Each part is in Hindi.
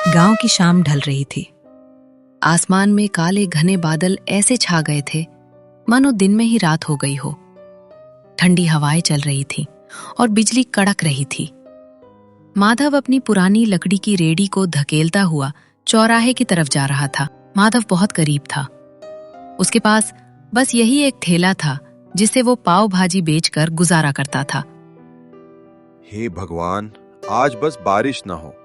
गांव की शाम ढल रही थी। आसमान में काले घने बादल ऐसे छा गए थे मानो दिन में ही रात हो गई हो। ठंडी हवाएं चल रही थी और बिजली कड़क रही थी। माधव अपनी पुरानी लकड़ी की रेडी को धकेलता हुआ चौराहे की तरफ जा रहा था। माधव बहुत करीब था। उसके पास बस यही एक ठेला था जिसे वो पाव भाजी बेचकर गुजारा करता था। हे भगवान, आज बस बारिश ना हो।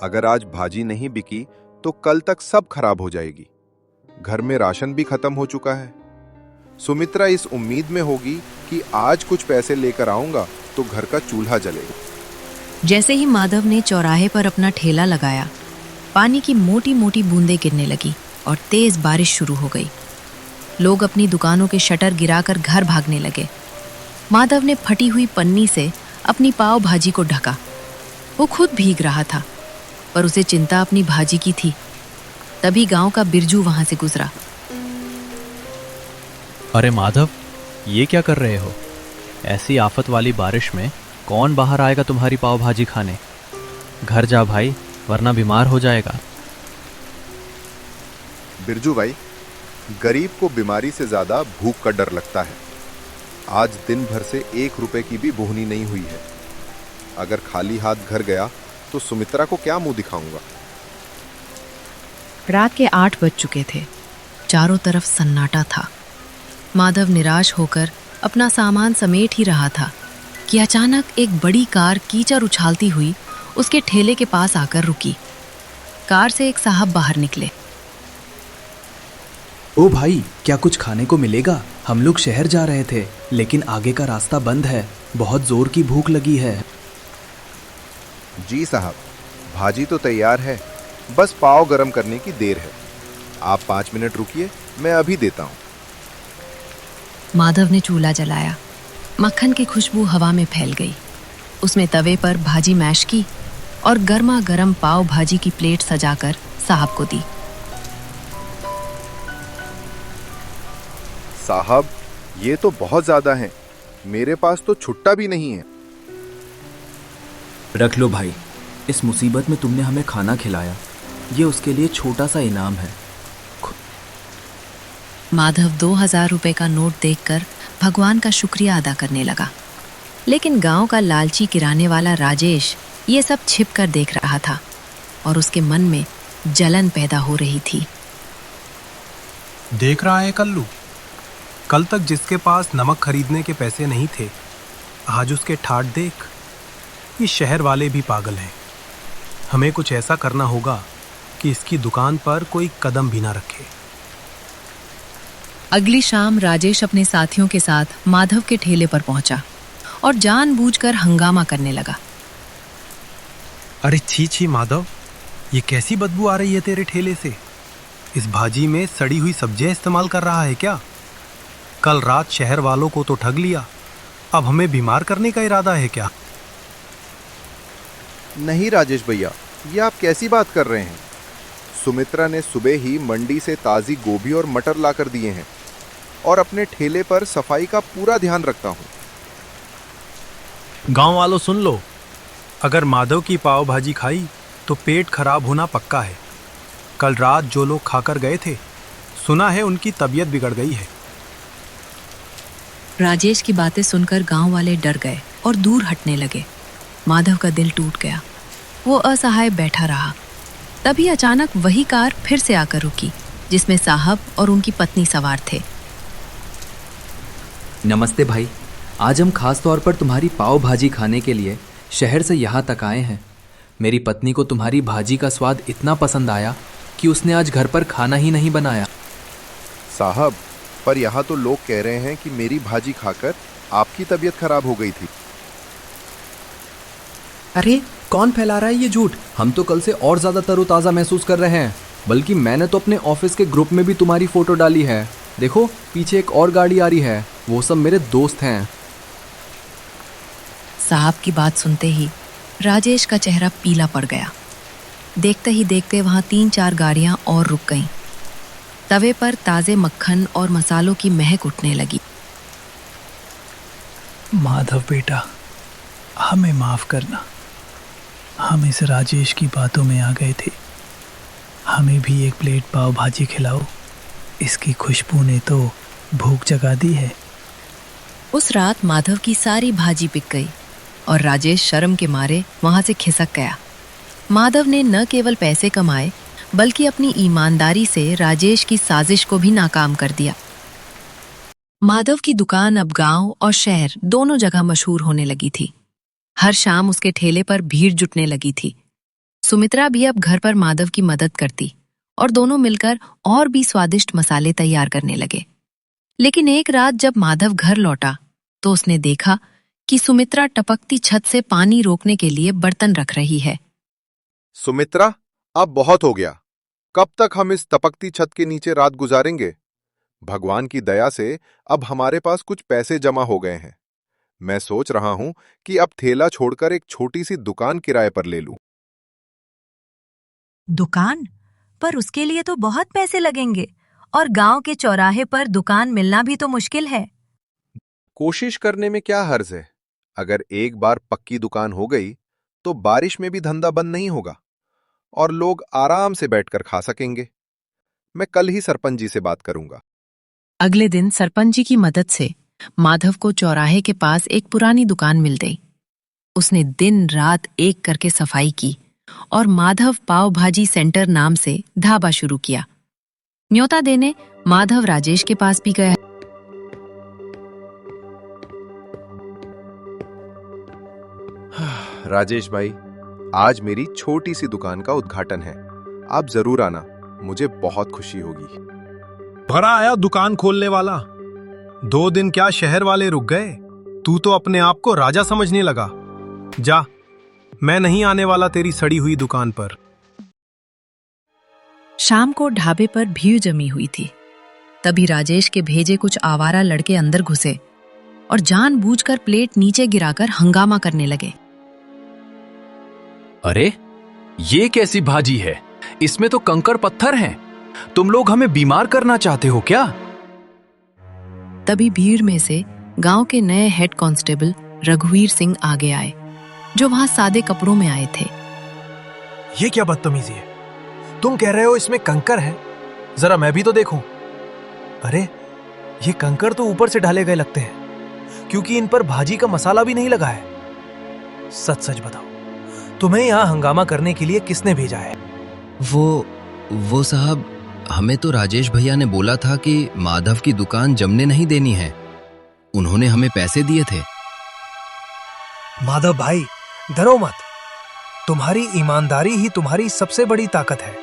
अगर आज भाजी नहीं बिकी तो कल तक सब खराब हो जाएगी। घर में राशन भी खत्म हो चुका है। सुमित्रा इस उम्मीद में होगी कि आज कुछ पैसे लेकर आऊंगा तो घर का चूल्हा जलेगा। जैसे ही माधव ने चौराहे पर अपना ठेला लगाया, पानी की मोटी मोटी बूंदें गिरने लगी और तेज बारिश शुरू हो गई। लोग अपनी दुकानों के शटर गिराकर घर भागने लगे। माधव ने फटी हुई पन्नी से अपनी पाव भाजी को ढका। वो खुद भीग रहा था, पर उसे चिंता अपनी भाजी की थी। तभी गांव का बिरजू वहां से गुजरा। अरे माधव, ये क्या कर रहे हो? ऐसी आफत वाली बारिश में कौन बाहर आएगा तुम्हारी पाव भाजी खाने? घर जा भाई, वरना बीमार हो जाएगा। बिरजू भाई, गरीब को बीमारी से ज्यादा भूख का डर लगता है। आज दिन भर से 1 रुपए की भी बोहनी नहीं हुई है। अगर खाली हाथ घर गया तो सुमित्रा को क्या मुंह दिखाऊंगा। रात के 8 बज चुके थे। चारों तरफ सन्नाटा था। माधव निराश होकर अपना सामान समेट ही रहा था कि अचानक एक बड़ी कार कीचड़ उछालती हुई उसके ठेले के पास आकर रुकी। कार से एक साहब बाहर निकले। ओ भाई, क्या कुछ खाने को मिलेगा? हम लोग शहर जा रहे थे, लेकिन आगे का रास्ता बंद है। बहुत जोर की भूख लगी है। जी साहब, भाजी तो तैयार है, बस पाव गरम करने की देर है। आप 5 मिनट रुकिए, मैं अभी देता हूं। माधव ने चूल्हा जलाया। मक्खन की खुशबू हवा में फैल गई। उसमें तवे पर भाजी मैश की और गर्मा गर्म पाव भाजी की प्लेट सजाकर साहब को दी। साहब, ये तो बहुत ज्यादा है। मेरे पास तो छुट्टा भी नहीं है। रख लो भाई, इस मुसीबत में तुमने हमें खाना खिलाया, ये उसके लिए छोटा सा इनाम है। माधव 2000 रुपए का नोट देखकर भगवान का शुक्रिया अदा करने लगा। लेकिन गांव का लालची किराने वाला राजेश ये सब छिप कर देख रहा था और उसके मन में जलन पैदा हो रही थी। देख रहा है कल्लू, कल तक जिसके पास नमक खरीदने के पैसे नहीं थे, आज उसके ठाठ देख। ये शहर वाले भी पागल हैं। हमें कुछ ऐसा करना होगा कि इसकी दुकान पर कोई कदम भी ना रखे। अगली शाम राजेश अपने साथियों के साथ माधव के ठेले पर पहुंचा और जानबूझकर हंगामा करने लगा। अरे छी छी माधव, ये कैसी बदबू आ रही है तेरे ठेले से? इस भाजी में सड़ी हुई सब्जियां इस्तेमाल कर रहा है क्या? कल रात शहर वालों को तो ठग लिया, अब हमें बीमार करने का इरादा है क्या? नहीं राजेश भैया, ये आप कैसी बात कर रहे हैं? सुमित्रा ने सुबह ही मंडी से ताजी गोभी और मटर लाकर दिए हैं और अपने ठेले पर सफाई का पूरा ध्यान रखता हूं। गांव वालों सुन लो, अगर माधव की पाव भाजी खाई तो पेट खराब होना पक्का है। कल रात जो लोग खाकर गए थे, सुना है उनकी तबीयत बिगड़ गई है। राजेश की बातें सुनकर गांव वाले डर गए और दूर हटने लगे। माधव का दिल टूट गया। वो असहाय बैठा रहा। तभी अचानक वही कार फिर से आकर रुकी, जिसमें साहब और उनकी पत्नी सवार थे। नमस्ते भाई, आज हम खास तौर पर तुम्हारी पाव भाजी खाने के लिए शहर से यहाँ तक आए हैं। मेरी पत्नी को तुम्हारी भाजी का स्वाद इतना पसंद आया कि उसने आज घर पर खाना ही नहीं बनाया। साहब, पर यहाँ तो लोग कह रहे हैं कि मेरी भाजी खाकर आपकी तबीयत खराब हो गई थी। अरे कौन फैला रहा है ये झूठ? हम तो कल से और ज़्यादा तरोताज़ा महसूस कर रहे हैं। बल्कि मैंने तो अपने ऑफिस के ग्रुप में भी तुम्हारी फ़ोटो डाली है। देखो, पीछे एक और गाड़ी आ रही है, वो सब मेरे दोस्त हैं। साहब की बात सुनते ही राजेश का चेहरा पीला पड़ गया। देखते ही देखते वहां 3-4 गाड़ियां और रुक गईं। तवे पर ताज़े मक्खन और मसालों की महक उठने लगी। माधव बेटा, हमें माफ़ करना। हम इस राजेश की बातों में आ गए थे। हमें भी एक प्लेट पाव भाजी खिलाओ। इसकी खुशबू ने तो भूख जगा दी है। उस रात माधव की सारी भाजी बिक गई और राजेश शर्म के मारे वहां से खिसक गया। माधव ने न केवल पैसे कमाए बल्कि अपनी ईमानदारी से राजेश की साजिश को भी नाकाम कर दिया। माधव की दुकान अब गांव और शहर दोनों जगह मशहूर होने लगी थी। हर शाम उसके ठेले पर भीड़ जुटने लगी थी। सुमित्रा भी अब घर पर माधव की मदद करती और दोनों मिलकर और भी स्वादिष्ट मसाले तैयार करने लगे। लेकिन एक रात जब माधव घर लौटा तो उसने देखा कि सुमित्रा टपकती छत से पानी रोकने के लिए बर्तन रख रही है। सुमित्रा, अब बहुत हो गया। कब तक हम इस टपकती छत के नीचे रात गुजारेंगे? भगवान की दया से अब हमारे पास कुछ पैसे जमा हो गए हैं। मैं सोच रहा हूं कि अब ठेला छोड़कर एक छोटी सी दुकान किराए पर ले लूं। दुकान? पर उसके लिए तो बहुत पैसे लगेंगे और गांव के चौराहे पर दुकान मिलना भी तो मुश्किल है। कोशिश करने में क्या हर्ज है? अगर एक बार पक्की दुकान हो गई तो बारिश में भी धंधा बंद नहीं होगा और लोग आराम से बैठकर खा सकेंगे। मैं कल ही सरपंच जी से बात करूंगा। अगले दिन सरपंच जी की मदद से माधव को चौराहे के पास एक पुरानी दुकान मिल गई। उसने दिन रात एक करके सफाई की और माधव पाव भाजी सेंटर नाम से ढाबा शुरू किया। न्योता देने माधव राजेश के पास भी गया। राजेश भाई, आज मेरी छोटी सी दुकान का उद्घाटन है। आप जरूर आना, मुझे बहुत खुशी होगी। भरा आया दुकान खोलने वाला। 2 दिन क्या शहर वाले रुक गए? तू तो अपने आप को राजा समझने लगा। जा, मैं नहीं आने वाला तेरी सड़ी हुई दुकान पर। शाम को ढाबे पर भीड़ जमी हुई थी। तभी राजेश के भेजे कुछ आवारा लड़के अंदर घुसे और जानबूझकर प्लेट नीचे गिराकर हंगामा करने लगे। अरे, ये कैसी भाजी है? इसमें तो कंकड़ पत्थर हैं। तुम लोग हमें बीमार करना चाहते हो क्या? तभी भीड़ में से गांव के नए हेड कांस्टेबल रघुवीर सिंह आगे आए, जो वहां सादे कपड़ों में आए थे। ये क्या बदतमीजी है? तुम कह रहे हो इसमें कंकर है? जरा मैं भी तो देखूं। अरे, ये कंकर तो ऊपर से डाले गए लगते हैं, क्योंकि इन पर भाजी का मसाला भी नहीं लगा है। सच सच बताओ, तुम्हें यहाँ हंगामा करने के लिए किसने भेजा है? वो साहब, हमें तो राजेश भैया ने बोला था कि माधव की दुकान जमने नहीं देनी है। उन्होंने हमें पैसे दिए थे। माधव भाई, डरो मत। तुम्हारी ईमानदारी ही तुम्हारी सबसे बड़ी ताकत है।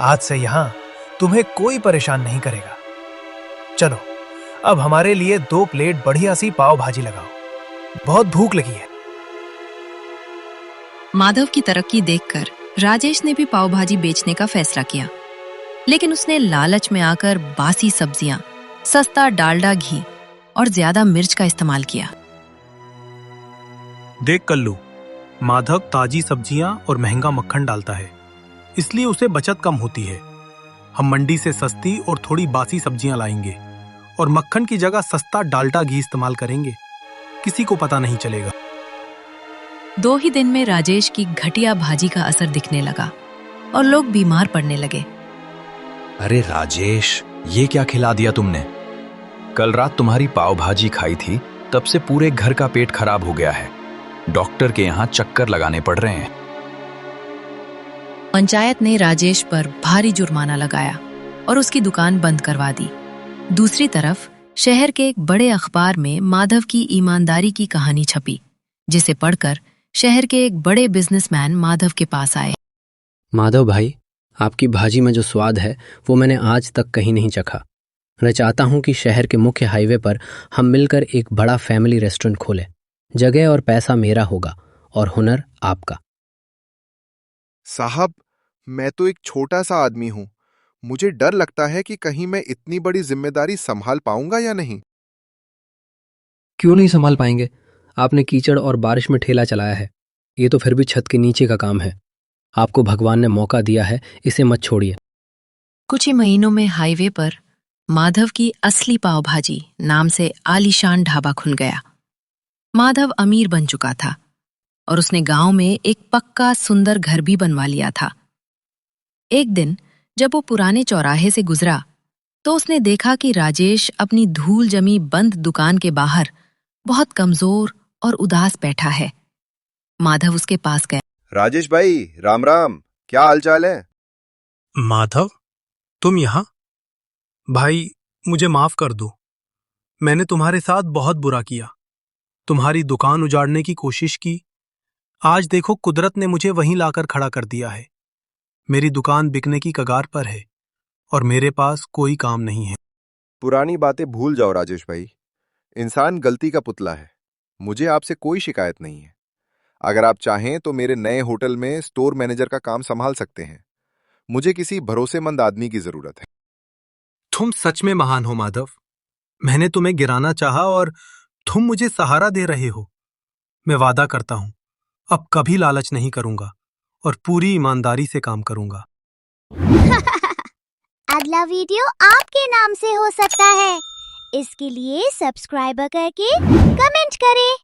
आज से यहाँ तुम्हें कोई परेशान नहीं करेगा। चलो, अब हमारे लिए 2 प्लेट बढ़िया सी पाव भाजी लगाओ। बहुत भूख लगी है। माधव की तरक्की देखकर राजेश ने भी पाव भाजी बेचने का फैसला किया, लेकिन उसने लालच में आकर बासी सब्जियां, सस्ता डालडा घी और ज्यादा मिर्च का इस्तेमाल किया। देख कल्लू, माधव ताजी सब्जियां और महंगा मक्खन डालता है, इसलिए उसे बचत कम होती है। हम मंडी से सस्ती और थोड़ी बासी सब्जियां लाएंगे और मक्खन की जगह सस्ता डालडा घी इस्तेमाल करेंगे। किसी को पता नहीं चलेगा। 2 ही दिन में राजेश की घटिया भाजी का असर दिखने लगा और लोग बीमार पड़ने लगे। अरे राजेश, ये क्या खिला दिया तुमने? कल रात तुम्हारी पाव भाजी खाई थी, तब से पूरे घर का पेट खराब हो गया है। डॉक्टर के यहाँ चक्कर लगाने पड़ रहे हैं। पंचायत ने राजेश पर भारी जुर्माना लगाया और उसकी दुकान बंद करवा दी। दूसरी तरफ शहर के एक बड़े अखबार में माधव की ईमानदारी की कहानी छपी, जिसे पढ़कर शहर के एक बड़े बिजनेसमैन माधव के पास आए। माधव भाई, आपकी भाजी में जो स्वाद है वो मैंने आज तक कहीं नहीं चखा। मैं चाहता हूं कि शहर के मुख्य हाईवे पर हम मिलकर एक बड़ा फैमिली रेस्टोरेंट खोलें। जगह और पैसा मेरा होगा और हुनर आपका। साहब, मैं तो एक छोटा सा आदमी हूं। मुझे डर लगता है कि कहीं मैं इतनी बड़ी जिम्मेदारी संभाल पाऊंगा या नहीं। क्यों नहीं संभाल पाएंगे? आपने कीचड़ और बारिश में ठेला चलाया है। ये तो फिर भी छत के नीचे का काम है। आपको भगवान ने मौका दिया है, इसे मत छोड़िए। कुछ ही महीनों में हाईवे पर माधव की असली पाव भाजी नाम से आलीशान ढाबा खुल गया। माधव अमीर बन चुका था और उसने गांव में एक पक्का सुंदर घर भी बनवा लिया था। एक दिन जब वो पुराने चौराहे से गुजरा तो उसने देखा कि राजेश अपनी धूल जमी बंद दुकान के बाहर बहुत कमजोर और उदास बैठा है। माधव उसके पास गया। राजेश भाई, राम राम, क्या हालचाल है? माधव, तुम यहाँ? भाई, मुझे माफ कर दो। मैंने तुम्हारे साथ बहुत बुरा किया, तुम्हारी दुकान उजाड़ने की कोशिश की। आज देखो, कुदरत ने मुझे वहीं लाकर खड़ा कर दिया है। मेरी दुकान बिकने की कगार पर है और मेरे पास कोई काम नहीं है। पुरानी बातें भूल जाओ राजेश भाई। इंसान गलती का पुतला है। मुझे आपसे कोई शिकायत नहीं है। अगर आप चाहें तो मेरे नए होटल में स्टोर मैनेजर का काम संभाल सकते हैं। मुझे किसी भरोसेमंद आदमी की जरूरत है। तुम सच में महान हो माधव। मैंने तुम्हें गिराना चाहा और तुम मुझे सहारा दे रहे हो। मैं वादा करता हूं, अब कभी लालच नहीं करूंगा और पूरी ईमानदारी से काम करूंगा। अगला वीडियो आपके नाम से हो सकता है, इसके लिए सब्सक्राइब करके कमेंट करें।